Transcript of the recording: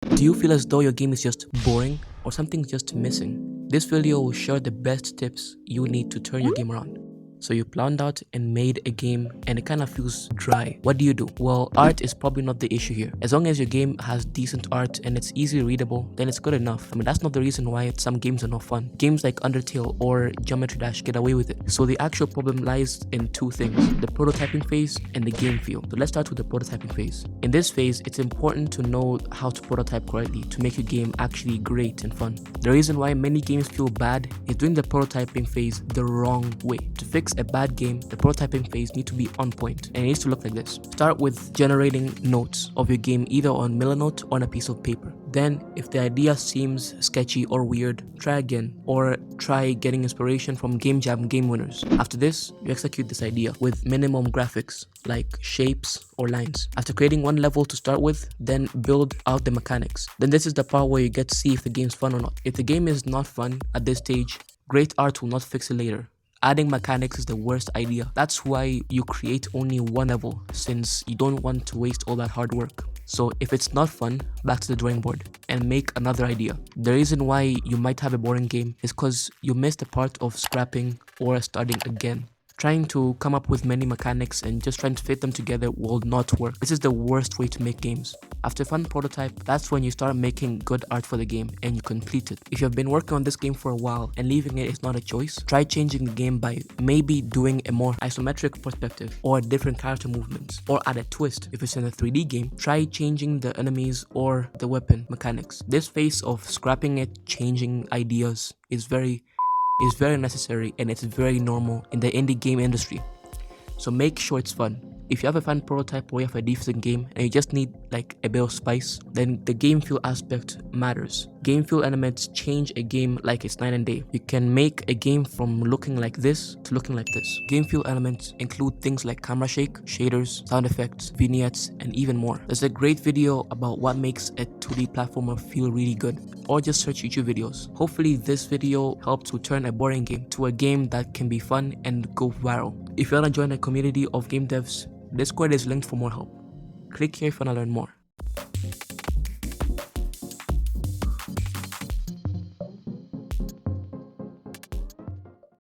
Do you feel as though your game is just boring or something's just missing? This video will share the best tips you need to turn your game around. So you planned out and made a game and it kind of feels dry. What do you do? Well, art is probably not the issue here. As long as your game has decent art and it's easily readable, then it's good enough. I mean, that's not the reason why some games are not fun. Games like Undertale or Geometry Dash get away with it. So the actual problem lies in two things: the prototyping phase and the game feel. So let's start with the prototyping phase. In this phase, it's important to know how to prototype correctly to make your game actually great and fun. The reason why many games feel bad is doing the prototyping phase the wrong way. To fix a bad game, the prototyping phase needs to be on point and it needs to look like this. Start with generating notes of your game either on Milanote or on a piece of paper. Then, if the idea seems sketchy or weird, try again or try getting inspiration from Game Jam game winners. After this, you execute this idea with minimum graphics like shapes or lines. After creating one level to start with, then build out the mechanics. Then this is the part where you get to see if the game's fun or not. If the game is not fun at this stage, great art will not fix it later. Adding mechanics is the worst idea. That's why you create only one level, since you don't want to waste all that hard work. So if it's not fun, back to the drawing board and make another idea. The reason why you might have a boring game is because you missed the part of scrapping or starting again. Trying to come up with many mechanics and just trying to fit them together will not work. This is the worst way to make games. After a fun prototype, that's when you start making good art for the game and you complete it. If you have been working on this game for a while and leaving it is not a choice, try changing the game by maybe doing a more isometric perspective or different character movements, or add a twist. If it's in a 3D game, try changing the enemies or the weapon mechanics. This phase of scrapping it, changing ideas is very necessary and it's very normal in the indie game industry. So make sure it's fun. If you have a fun prototype or you have a decent game and you just need like a bit of spice, then the game feel aspect matters. Game feel elements change a game like it's night and day. You can make a game from looking like this to looking like this. Game feel elements include things like camera shake, shaders, sound effects, vignettes, and even more. There's a great video about what makes a 2D platformer feel really good, or just search YouTube videos. Hopefully this video helped to turn a boring game to a game that can be fun and go viral. If you want to join a community of game devs, Discord is linked for more help. Click here if you want to learn more.